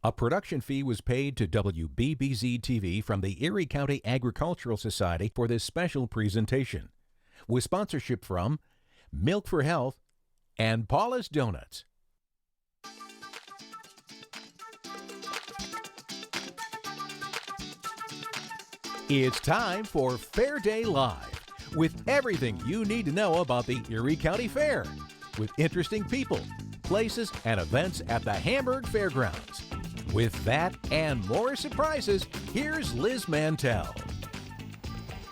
A production fee was paid to WBBZ-TV from the Erie County Agricultural Society for this special presentation, with sponsorship from Milk for Health and Paula's Donuts. It's time for Fair Day Live, with everything you need to know about the Erie County Fair, with interesting people, places, and events at the Hamburg Fairgrounds. With that and more surprises, here's Liz Mantell.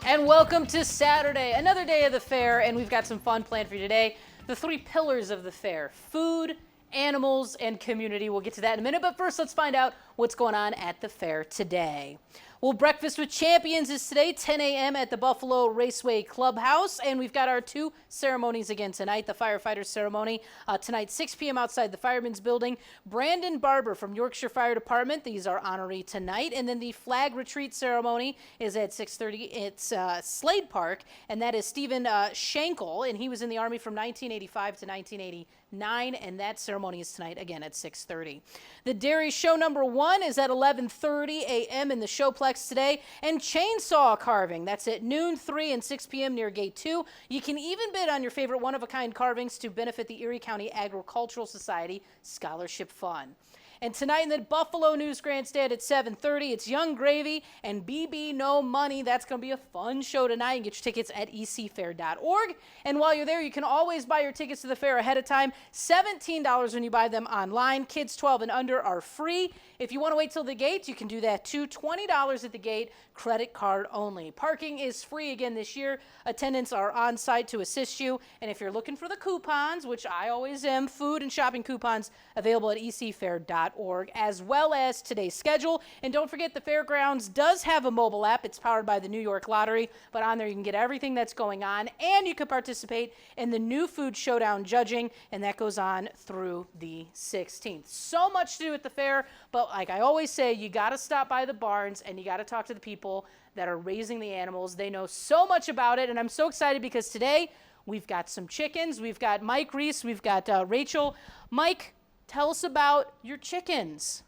And welcome to Saturday, another day of the fair, and we've got some fun planned for you today. The three pillars of the fair: food, animals, and community. We'll get to that in a minute, but first let's find out what's going on at the fair today. Well, Breakfast with Champions is today, 10 a.m. at the Buffalo Raceway Clubhouse, and we've got our two ceremonies again tonight. The firefighter ceremony tonight, 6 p.m. outside the Fireman's Building. Brandon Barber from Yorkshire Fire Department, these are honoree tonight. And then the flag retreat ceremony is at 6:30. It's Slade Park, and that is Stephen Schenkel, and he was in the Army from 1985 to 1989, and that ceremony is tonight again at 6:30. The Dairy Show number 1 is at 11:30 a.m. in the Showplex today, and chainsaw carving, that's at noon, 3 and 6 p.m. near Gate 2. You can even bid on your favorite one-of-a-kind carvings to benefit the Erie County Agricultural Society Scholarship Fund. And tonight in the Buffalo News Grandstand at 7:30, it's Young Gravy and BB No Money. That's going to be a fun show tonight. You can get your tickets at ecfair.org. And while you're there, you can always buy your tickets to the fair ahead of time. $17 when you buy them online. Kids 12 and under are free. If you want to wait till the gate, you can do that too. $20 at the gate, credit card only. Parking is free again this year. Attendants are on site to assist you. And if you're looking for the coupons, which I always am, food and shopping coupons available at ecfair.org, as well as today's schedule. And don't forget, the fairgrounds does have a mobile app. It's powered by the New York Lottery, but on there you can get everything that's going on, and you can participate in the new food showdown judging, and that goes on through the 16th. So much to do at the fair, but like I always say, you got to stop by the barns and you got to talk to the people that are raising the animals. They know so much about it, and I'm so excited because today we've got some chickens. We've got Mike Reese. We've got Rachel. Mike, tell us about your chickens.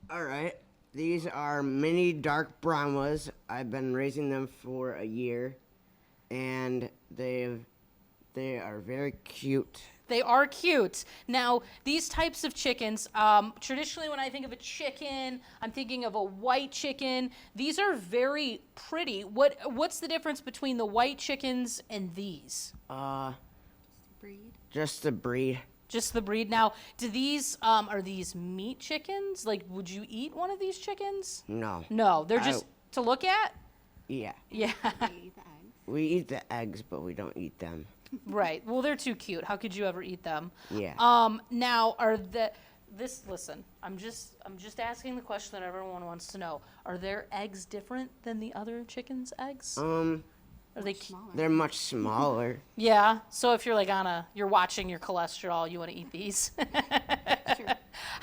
All right. These are mini dark Brahmas. I've been raising them for a year, and they are very cute. They are cute. Now, these types of chickens, traditionally when I think of a chicken, I'm thinking of a white chicken. These are very pretty. What's the difference between the white chickens and these? Breed. Just the breed. Just the breed. Now, do these, are these meat chickens? Like, would you eat one of these chickens? No. No, they're just to look at? Yeah. Yeah. We eat the eggs. We eat the eggs, but we don't eat them. Right. Well, they're too cute. How could you ever eat them? Yeah. Now, listen, I'm just asking the question that everyone wants to know. Are their eggs different than the other chickens' eggs? Are they Smaller. They're much smaller. Yeah. So if you're like you're watching your cholesterol, you want to eat these.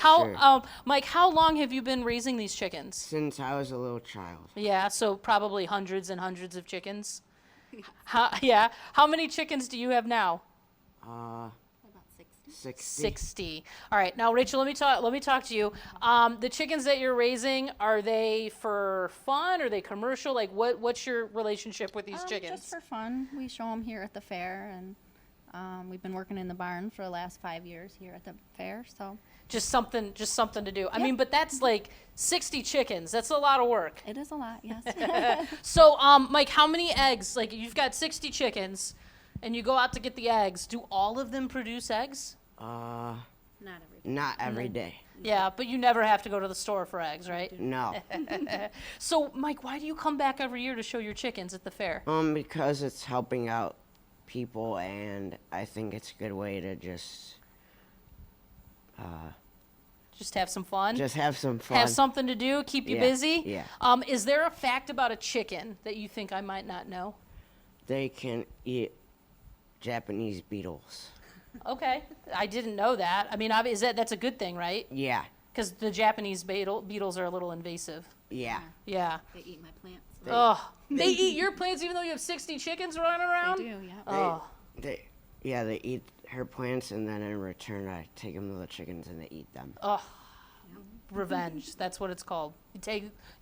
Sure. Mike, how long have you been raising these chickens? Since I was a little child. Yeah. So probably hundreds and hundreds of chickens. How many chickens do you have now? Uh, About 60. 60. 60. All right. Now, Rachel, let me talk to you. The chickens that you're raising, are they for fun? Are they commercial? Like, what's your relationship with these chickens? Just for fun. We show them here at the fair, and we've been working in the barn for the last 5 years here at the fair. So Just something to do. I mean, but that's like 60 chickens. That's a lot of work. it is a lot, yes. So, Mike, how many eggs? Like, you've got 60 chickens, and you go out to get the eggs. Do all of them produce eggs? Not every day. Not every day. Yeah, but you never have to go to the store for eggs, right? No. So, Mike, why do you come back every year to show your chickens at the fair? Because it's helping out people, and I think it's a good way to just have some fun? Just have some fun. Have something to do, keep you Yeah, busy? yeah. Is there a fact about a chicken that you think I might not know? They can eat Japanese beetles. Okay, I didn't know that. I mean, that's a good thing, right? Yeah. Because the Japanese beetles are a little invasive. Yeah. Yeah. They eat my plants. Oh, they eat your plants even though you have 60 chickens running around? They do, yeah. Oh, They eat her plants, and then in return, I take them to the chickens and they eat them. oh, revenge. That's what it's called.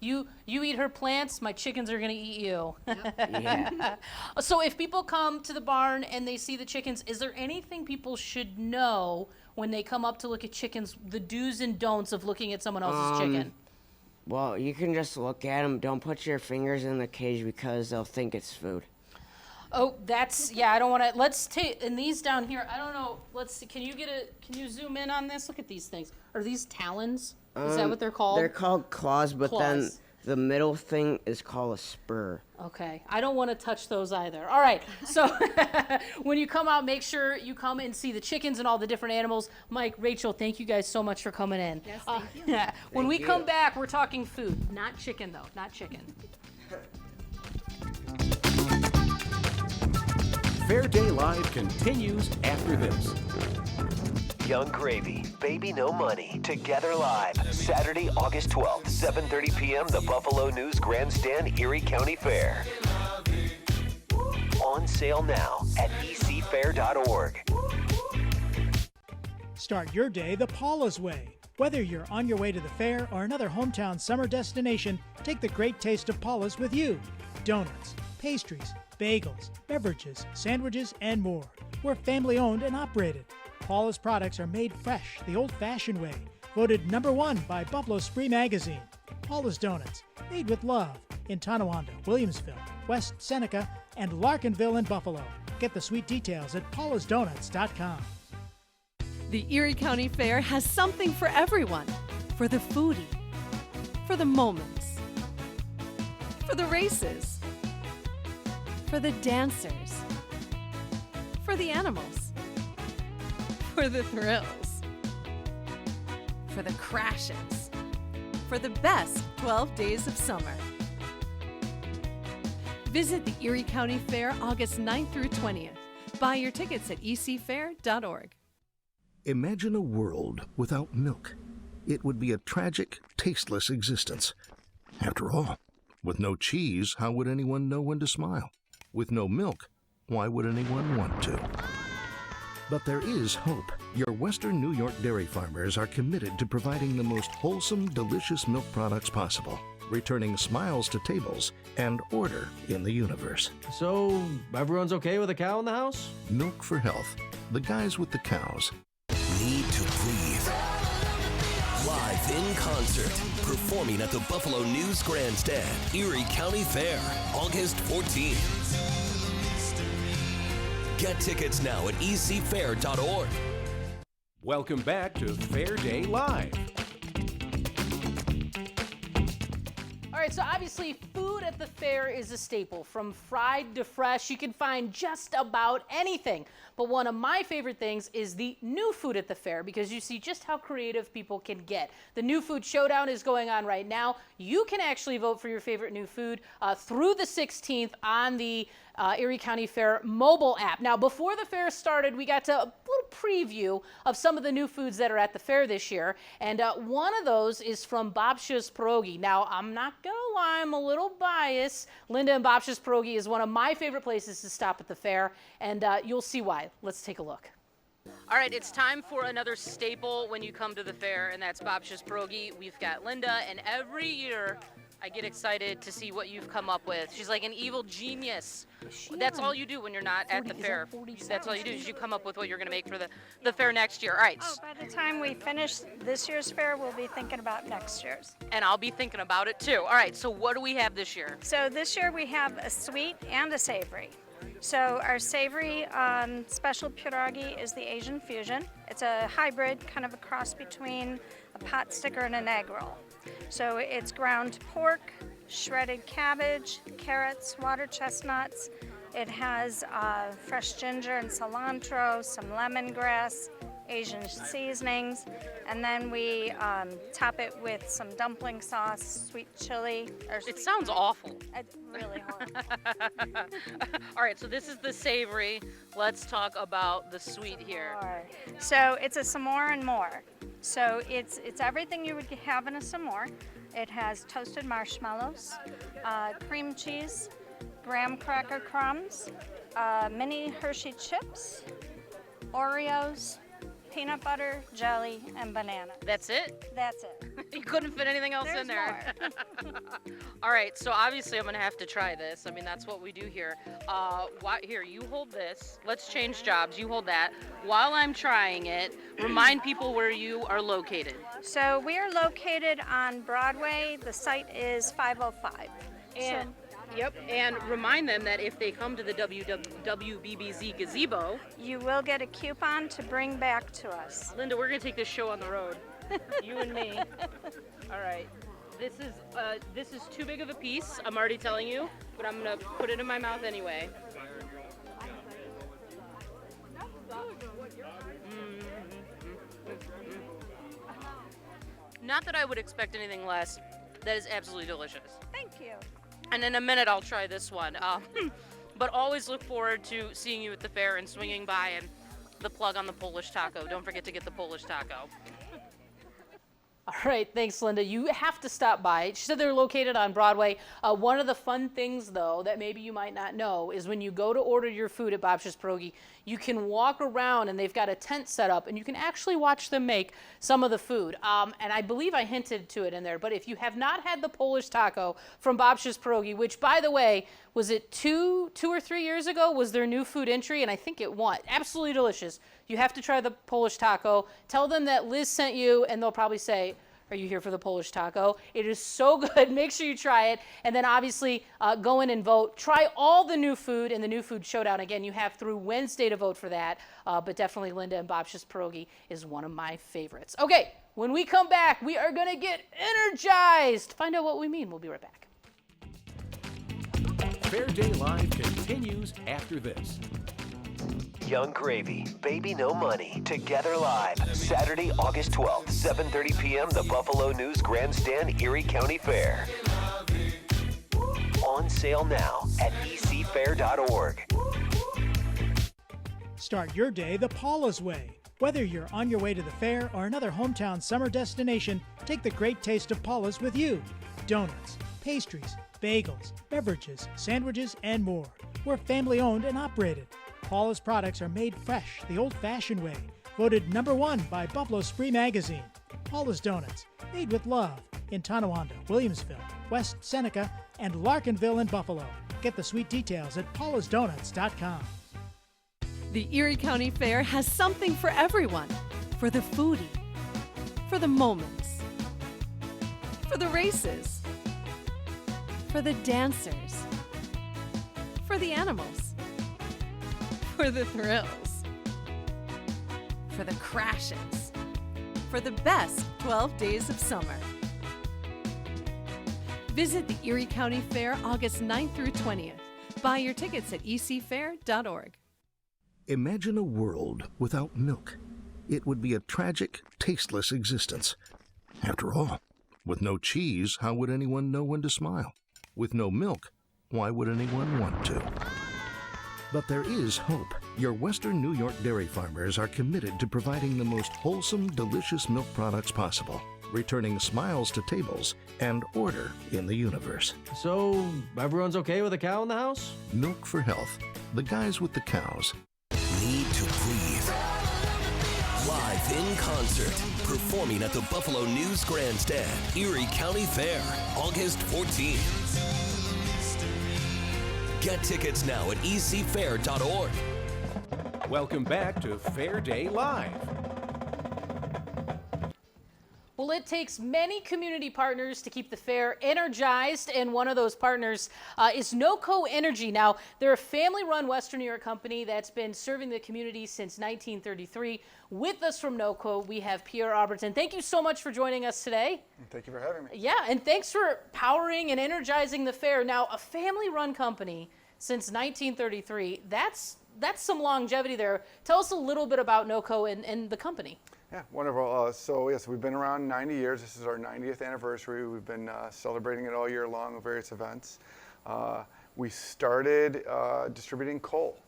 You eat her plants, my chickens are gonna eat you. Yeah. So if people come to the barn and they see the chickens, is there anything people should know when they come up to look at chickens, the do's and don'ts of looking at someone else's chicken? Well, you can just look at them. Don't put your fingers in the cage because they'll think it's food. Oh, I don't want to, let's take, and these down here, I don't know, let's see, can you zoom in on this? Look at these things. Are these talons? Is that what they're called? They're called claws, but then Claws. the middle thing is called a spur. Okay, I don't want to touch those either. All right, so when you come out, make sure you come and see the chickens and all the different animals. Mike, Rachel, thank you guys so much for coming in. Yes, thank you. When we you. come back, we're talking food, not chicken though, not chicken. Fair Day Live continues after this. Young Gravy, Baby No Money, together live, Saturday, August 12th, 7:30 p.m., the Buffalo News Grandstand, Erie County Fair. On sale now at ecfair.org. Start your day the Paula's way. Whether you're on your way to the fair or another hometown summer destination, take the great taste of Paula's with you. Donuts, pastries, bagels, beverages, sandwiches, and more. We're family owned and operated. Paula's products are made fresh, the old-fashioned way. Voted #1 by Buffalo Spree Magazine. Paula's Donuts, made with love. In Tonawanda, Williamsville, West Seneca, and Larkinville in Buffalo. Get the sweet details at paulasdonuts.com. The Erie County Fair has something for everyone. For the foodie, for the moments, for the races, for the dancers, for the animals, for the thrills, for the crashes, for the best 12 days of summer. Visit the Erie County Fair August 9th through 20th. Buy your tickets at ecfair.org. Imagine a world without milk. It would be a tragic, tasteless existence. After all, with no cheese, how would anyone know when to smile? With no milk, why would anyone want to? But there is hope. Your Western New York dairy farmers are committed to providing the most wholesome, delicious milk products possible, returning smiles to tables and order in the universe. So, everyone's okay with a cow in the house? Milk for Health. The guys with the cows. Need to breathe. Live in concert, performing at the Buffalo News Grandstand, Erie County Fair, August 14th. Get tickets now at ecfair.org. Welcome back to Fair Day Live. All right, so obviously food at the fair is a staple. From fried to fresh, you can find just about anything. But one of my favorite things is the new food at the fair, because you see just how creative people can get. The New Food Showdown is going on right now. You can actually vote for your favorite new food through the 16th on the Erie County Fair mobile app. Now, before the fair started, we got to a little preview of some of the new foods that are at the fair this year. And one of those is from Babcia's Pierogi. Now, I'm not going to lie, I'm a little biased. Linda and Babcia's Pierogi is one of my favorite places to stop at the fair, and you'll see why. Let's take a look. All right, it's time for another staple when you come to the fair, and that's Babcia's Pierogi. We've got Linda, and every year I get excited to see what you've come up with. She's like an evil genius. That's all you do when you're not at the fair. That's all you do is you come up with what you're going to make for the fair next year. All right. Oh, by the time we finish this year's fair, we'll be thinking about next year's. And I'll be thinking about it too. All right, so what do we have this year? So this year we have a sweet and a savory. So our savory special pierogi is the Asian fusion. It's a hybrid, kind of a cross between a pot sticker and an egg roll. So it's ground pork, shredded cabbage, carrots, water chestnuts. It has fresh ginger and cilantro, some lemongrass, Asian seasonings, and then we top it with some dumpling sauce, sweet chili. It sounds awful. It's really horrible. All right, so this is the savory. Let's talk about the sweet here. So it's a s'more and more. So it's everything you would have in a s'more. It has toasted marshmallows, cream cheese, graham cracker crumbs, mini Hershey chips, Oreos, peanut butter, jelly, and banana. That's it? That's it. You couldn't fit anything else in there. All right, so obviously I'm gonna have to try this. I mean, that's what we do here. Here, you hold this. Let's change jobs. You hold that. While I'm trying it, remind people where you are located. So we are located on Broadway. The site is 505. And yep, and remind them that if they come to the WBBZ gazebo, you will get a coupon to bring back to us. Linda, we're gonna take this show on the road. You and me. All right. This is too big of a piece, I'm already telling you, but I'm gonna put it in my mouth anyway. Not that I would expect anything less. That is absolutely delicious. Thank you. And in a minute, I'll try this one. But always look forward to seeing you at the fair and swinging by, and the plug on the Polish taco. Don't forget to get the Polish taco. All right, thanks, Linda. You have to stop by. She said they're located on Broadway. One of the fun things, though, that maybe you might not know is when you go to order your food at Babcia's Pierogi, you can walk around and they've got a tent set up and you can actually watch them make some of the food. And I believe I hinted to it in there, but if you have not had the Polish taco from Babcia's Pierogi, which, by the way, was it two or 3 years ago, was their new food entry, and I think it won. Absolutely delicious. You have to try the Polish taco. Tell them that Liz sent you, and they'll probably say, are you here for the Polish taco? It is so good. Make sure you try it. And then obviously go in and vote. Try all the new food in the New Food Showdown. Again, you have through Wednesday to vote for that. But definitely Linda and Babcia's Pierogi is one of my favorites. Okay, when we come back, we are going to get energized. Find out what we mean. We'll be right back. Fair Day Live continues after this. Young Gravy, Baby No Money, Together Live, Saturday, August 12th, 7:30 p.m., the Buffalo News Grandstand, Erie County Fair. On sale now at ecfair.org. Start your day the Paula's way. Whether you're on your way to the fair or another hometown summer destination, take the great taste of Paula's with you. Donuts, pastries, bagels, beverages, sandwiches, and more. We're family owned and operated. Paula's products are made fresh, the old-fashioned way. Voted #1 by Buffalo Spree Magazine. Paula's Donuts, made with love in Tonawanda, Williamsville, West Seneca, and Larkinville in Buffalo. Get the sweet details at paulasdonuts.com. The Erie County Fair has something for everyone. For the foodie, for the moments, for the races, for the dancers, for the animals, for the thrills, for the crashes, for the best 12 days of summer. Visit the Erie County Fair August 9th through 20th. Buy your tickets at ecfair.org. Imagine a world without milk. It would be a tragic, tasteless existence. After all, with no cheese, how would anyone know when to smile? With no milk, why would anyone want to? But there is hope. Your Western New York dairy farmers are committed to providing the most wholesome, delicious milk products possible, returning smiles to tables and order in the universe. So, everyone's okay with a cow in the house? Milk for Health. The guys with the cows. Need to breathe. Live in concert, performing at the Buffalo News Grandstand, Erie County Fair, August 14th. Get tickets now at ecfair.org. Welcome back to Fair Day Live. Well, it takes many community partners to keep the fair energized, and one of those partners is NOCO Energy. Now, they're a family-run Western New York company that's been serving the community since 1933. With us from NOCO, we have Pierre Aubertin. Thank you so much for joining us today. Thank you for having me. Yeah, and thanks for powering and energizing the fair. Now, a family-run company since 1933, that's some longevity there. Tell us a little bit about NOCO and the company. Yeah, wonderful. So yes, we've been around 90 years. This is our 90th anniversary. We've been celebrating it all year long with various events. We started distributing coal.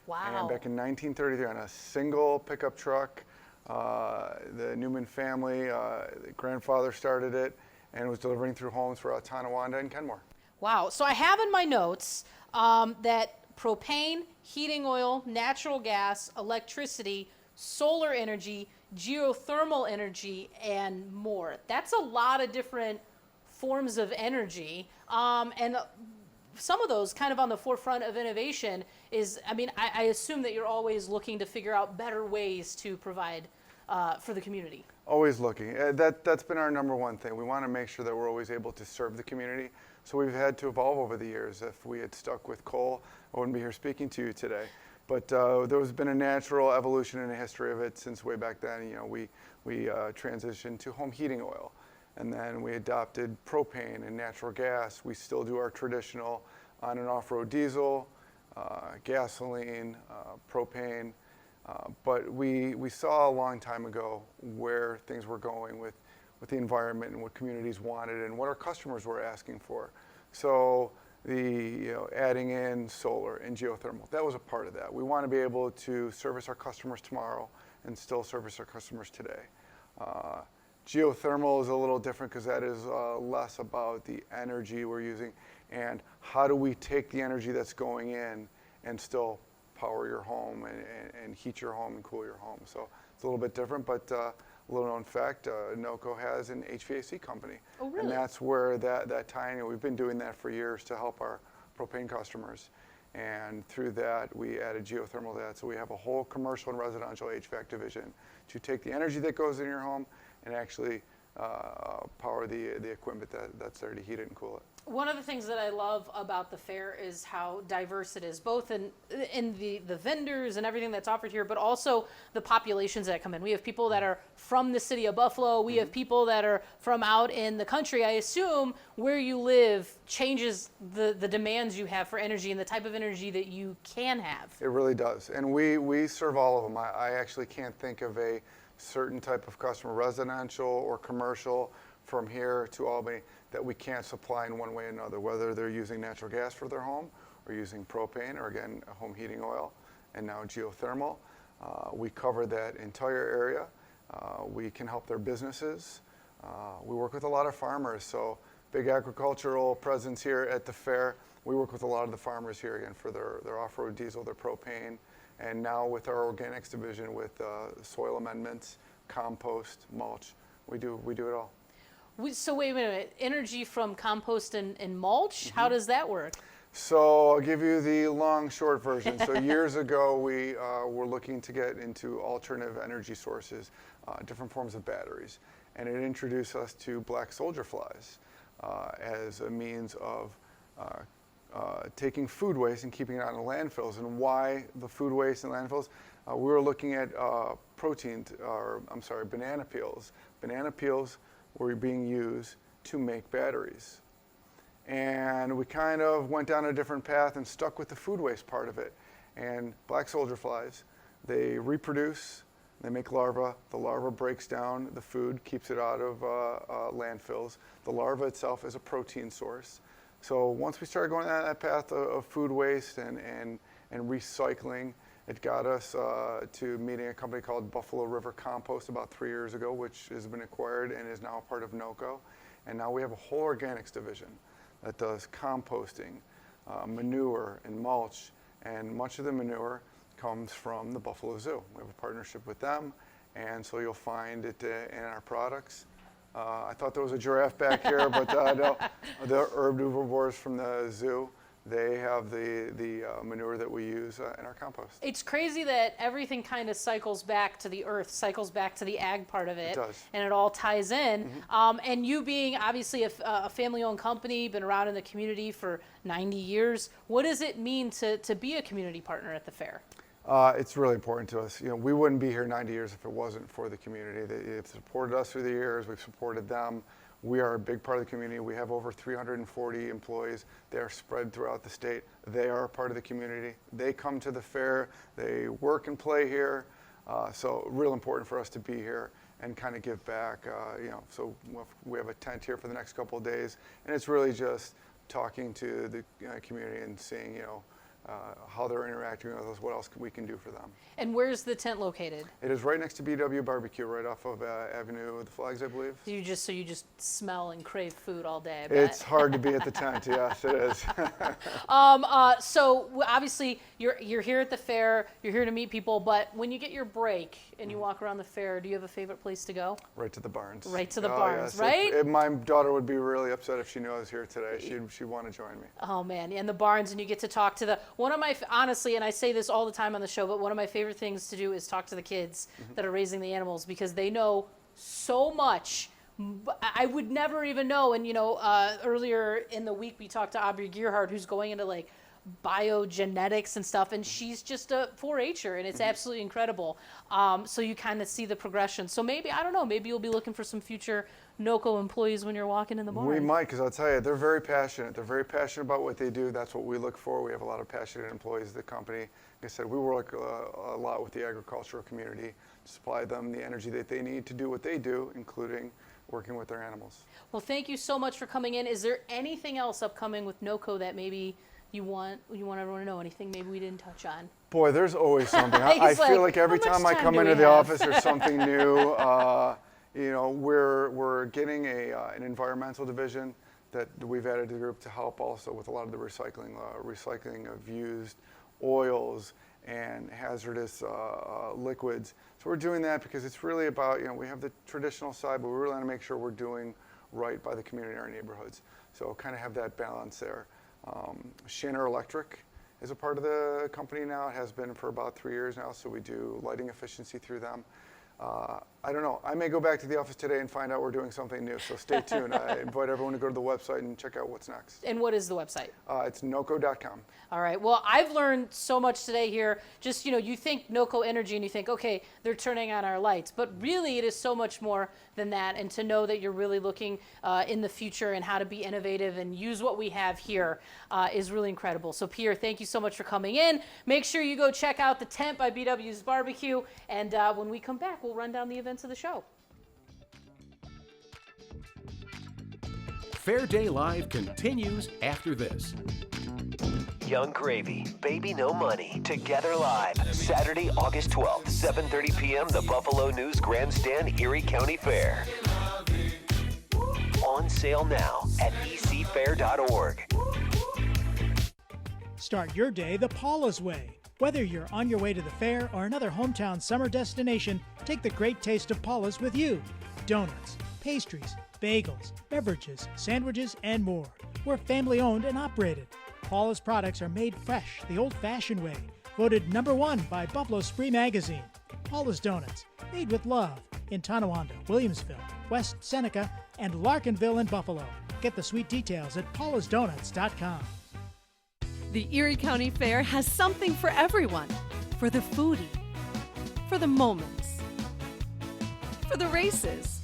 Wow. And back in 1933 on a single pickup truck. The Newman family, the grandfather started it and was delivering through homes throughout Tonawanda and Kenmore. Wow. So I have in my notes that propane, heating oil, natural gas, electricity, solar energy, geothermal energy, and more. That's a lot of different forms of energy. And some of those kind of on the forefront of innovation is, I mean, I assume that you're always looking to figure out better ways to provide for the community. Always looking. That's been our number one thing. We want to make sure that we're always able to serve the community. So we've had to evolve over the years. If we had stuck with coal, I wouldn't be here speaking to you today. But there's been a natural evolution in the history of it since way back then. You know, we transitioned to home heating oil, and then we adopted propane and natural gas. We still do our traditional on and off-road diesel, gasoline, propane. But we saw a long time ago where things were going with the environment and what communities wanted and what our customers were asking for. So adding in solar and geothermal, that was a part of that. We want to be able to service our customers tomorrow and still service our customers today. Geothermal is a little different because that is less about the energy we're using and how do we take the energy that's going in and still power your home and heat your home and cool your home. So it's a little bit different, but a little known fact, NOCO has an HVAC company. Oh, really? And that's where that tie-in, we've been doing that for years to help our propane customers. And through that, we added geothermal to that. So we have a whole commercial and residential HVAC division to take the energy that goes in your home and actually power the equipment that's there to heat it and cool it. One of the things that I love about the fair is how diverse it is, both in the vendors and everything that's offered here, but also the populations that come in. We have people that are from the city of Buffalo. We have people that are from out in the country. I assume where you live changes the demands you have for energy and the type of energy that you can have. It really does. And we serve all of them. I actually can't think of a certain type of customer, residential or commercial, from here to Albany, that we can't supply in one way or another, whether they're using natural gas for their home or using propane or, again, home heating oil and now geothermal. We cover that entire area. We can help their businesses. We work with a lot of farmers, so big agricultural presence here at the fair. We work with a lot of the farmers here, again, for their off-road diesel, their propane, and now with our organics division with soil amendments, compost, mulch. We do it all. So wait a minute, energy from compost and mulch, how does that work? So I'll give you the long, short version. So years ago, we were looking to get into alternative energy sources, different forms of batteries. And it introduced us to black soldier flies as a means of taking food waste and keeping it out in landfills. And why the food waste in landfills? We were looking at banana peels. Banana peels were being used to make batteries. And we kind of went down a different path and stuck with the food waste part of it. And black soldier flies, they reproduce, they make larvae. The larva breaks down the food, keeps it out of landfills. The larva itself is a protein source. So once we started going down that path of food waste and recycling, it got us to meeting a company called Buffalo River Compost about 3 years ago, which has been acquired and is now part of NOCO. And now we have a whole organics division that does composting, manure, and mulch. And much of the manure comes from the Buffalo Zoo. We have a partnership with them, and so you'll find it in our products. I thought there was a giraffe back here, but no, the herbivores from the zoo. They have the manure that we use in our compost. It's crazy that everything kind of cycles back to the earth, cycles back to the ag part of it. It does. And it all ties in. And you being obviously a family-owned company, been around in the community for 90 years, what does it mean to be a community partner at the fair? It's really important to us. You know, we wouldn't be here 90 years if it wasn't for the community. They've supported us through the years. We've supported them. We are a big part of the community. We have over 340 employees. They are spread throughout the state. They are a part of the community. They come to the fair. They work and play here. So real important for us to be here and kind of give back. So we have a tent here for the next couple of days, and it's really just talking to the community and seeing, how they're interacting with us, what else we can do for them. And where's the tent located? It is right next to BW Barbecue, right off of Avenue of the Flags, I believe. You just smell and crave food all day. I bet. It's hard to be at the tent. Yes, it is. So obviously you're here at the fair. You're here to meet people. But when you get your break and you walk around the fair, do you have a favorite place to go? Right to the barns. Right to the barns, yes. right? My daughter would be really upset if she knew I was here today. She'd want to join me. Oh man, and the barns, and you get to talk to one of my, honestly, and I say this all the time on the show, but one of my favorite things to do is talk to the kids that are raising the animals, because they know so much. I would never even know. And earlier in the week we talked to Aubrey Gearhart, who's going into like biogenetics and stuff, and she's just a 4-H'er, and it's absolutely incredible. So you kind of see the progression. So maybe, I don't know, maybe you'll be looking for some future NOCO employees when you're walking in the barn. We might, because I'll tell you, they're very passionate. They're very passionate about what they do. That's what we look for. We have a lot of passionate employees at the company. Like I said, we work a lot with the agricultural community to supply them the energy that they need to do what they do, including working with their animals. Well, thank you so much for coming in. Is there anything else upcoming with NOCO that maybe you want everyone to know? Anything maybe we didn't touch on? Boy, there's always something. I feel like every time I come into the office, there's something new. We're getting an environmental division that we've added to the group to help also with a lot of the recycling of used oils and hazardous liquids. So we're doing that because it's really about, we have the traditional side, but we really want to make sure we're doing right by the community in our neighborhoods. So kind of have that balance there. Shanner Electric is a part of the company now. It has been for about 3 years now, so we do lighting efficiency through them. I don't know. I may go back to the office today and find out we're doing something new, so stay tuned. I invite everyone to go to the website and check out what's next. And what is the website? It's NOCO.com. All right. Well, I've learned so much today here. Just, you think NOCO Energy and you think, okay, they're turning on our lights. But really, it is so much more than that. And to know that you're really looking in the future and how to be innovative and use what we have here is really incredible. So, Pierre, thank you so much for coming in. Make sure you go check out the tent by BW's Barbecue. And when we come back, we'll run down the events of the show. Fair Day Live continues after this. Young Gravy, Baby No Money, together live, Saturday, August 12th, 7:30 p.m., the Buffalo News Grandstand, Erie County Fair. On sale now at ecfair.org. Start your day the Paula's way. Whether you're on your way to the fair or another hometown summer destination, take the great taste of Paula's with you. Donuts, pastries, bagels, beverages, sandwiches, and more. We're family owned and operated. Paula's products are made fresh, the old-fashioned way. Voted #1 by Buffalo Spree Magazine. Paula's Donuts, made with love. In Tonawanda, Williamsville, West Seneca, and Larkinville in Buffalo. Get the sweet details at paulasdonuts.com. The Erie County Fair has something for everyone. For the foodie, for the moments, for the races,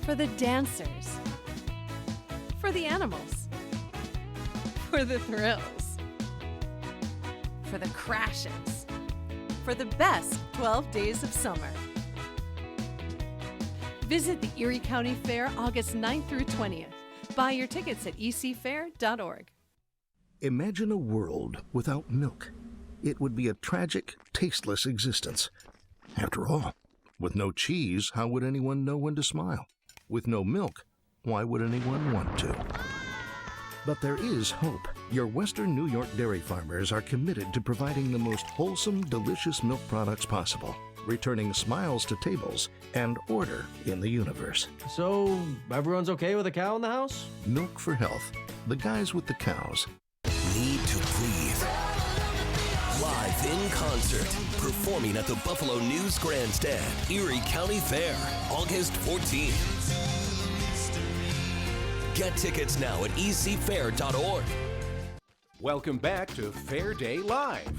for the dancers, for the animals, for the thrills, for the crashes, for the best 12 days of summer. Visit the Erie County Fair August 9th through 20th. Buy your tickets at ecfair.org. Imagine a world without milk. It would be a tragic, tasteless existence. After all, with no cheese, how would anyone know when to smile? With no milk, why would anyone want to? But there is hope. Your Western New York dairy farmers are committed to providing the most wholesome, delicious milk products possible, returning smiles to tables and order in the universe. So, everyone's okay with a cow in the house? Milk for Health. The guys with the cows. Need to breathe. Live in concert, performing at the Buffalo News Grandstand, Erie County Fair, August 14th. Get tickets now at ecfair.org. Welcome back to Fair Day Live.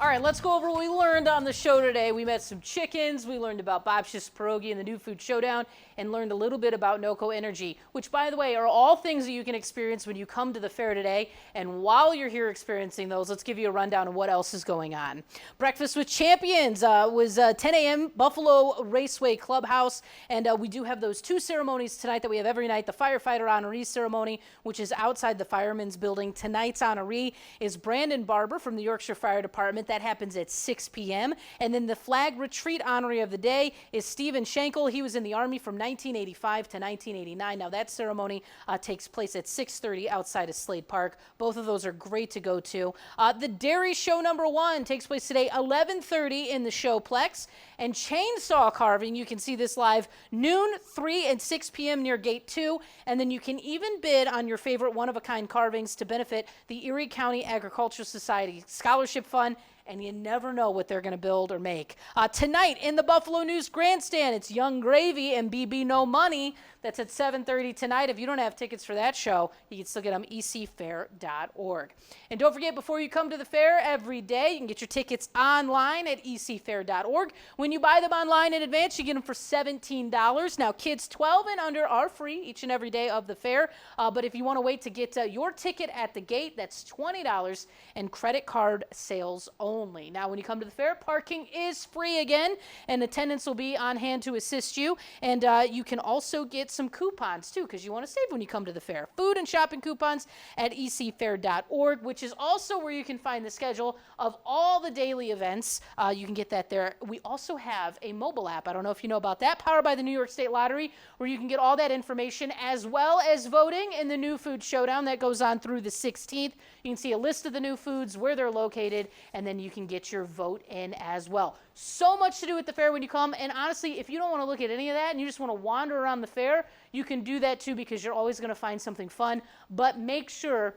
All right, let's go over what we learned on the show today. We met some chickens, we learned about Babcia's Pierogi and the New Food Showdown, and learned a little bit about NOCO Energy, which, by the way, are all things that you can experience when you come to the fair today. And while you're here experiencing those, let's give you a rundown of what else is going on. Breakfast with Champions was 10 a.m. Buffalo Raceway Clubhouse, and we do have those 2 ceremonies tonight that we have every night. The Firefighter Honoree Ceremony, which is outside the Fireman's Building. Tonight's honoree is Brandon Barber from the Yorkshire Fire Department. That happens at 6 p.m. And then the Flag Retreat honoree of the day is Stephen Schenkel. He was in the Army from 1985 to 1989. Now that ceremony takes place at 6:30 outside of Slade Park. Both of those are great to go to. The Dairy Show #1 takes place today 11:30 in the Showplex. And chainsaw carving, you can see this live noon, 3 and 6 p.m. near Gate 2. And then you can even bid on your favorite one-of-a-kind carvings to benefit the Erie County Agricultural Society Scholarship Fund. And you never know what they're going to build or make. Tonight in the Buffalo News Grandstand, it's Young Gravy and BB No Money. That's at 7:30 tonight. If you don't have tickets for that show, you can still get them ecfair.org. And don't forget, before you come to the fair every day, you can get your tickets online at ecfair.org. When you buy them online in advance, you get them for $17. Now, kids 12 and under are free each and every day of the fair. But if you want to wait to get your ticket at the gate, that's $20 and credit card sales only. Now, when you come to the fair, parking is free again, and attendants will be on hand to assist you. And you can also get some coupons, too, because you want to save when you come to the fair. Food and shopping coupons at ecfair.org, which is also where you can find the schedule of all the daily events. You can get that there. We also have a mobile app. I don't know if you know about that, powered by the New York State Lottery, where you can get all that information as well as voting in the New Food Showdown that goes on through the 16th. You can see a list of the new foods, where they're located, and then you can get your vote in as well. So much to do at the fair when you come, and honestly, if you don't want to look at any of that and you just want to wander around the fair, you can do that too, because you're always going to find something fun. But make sure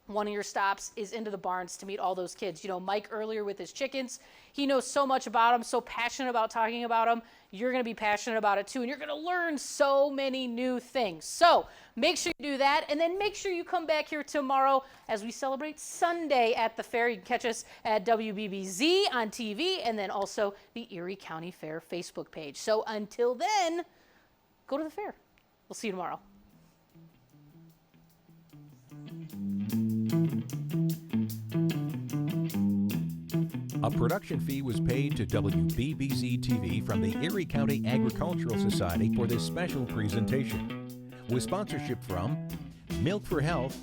one of your stops is into the barns to meet all those kids. You know, Mike earlier with his chickens, he knows so much about them, so passionate about talking about them. You're going to be passionate about it too, and you're going to learn so many new things. So make sure you do that, and then make sure you come back here tomorrow as we celebrate Sunday at the fair. You can catch us at WBBZ on TV, and then also the Erie County Fair Facebook page. So until then, go to the fair. We'll see you tomorrow. A production fee was paid to WBBZ-TV from the Erie County Agricultural Society for this special presentation, with sponsorship from Milk for Health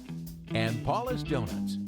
and Paula's Donuts.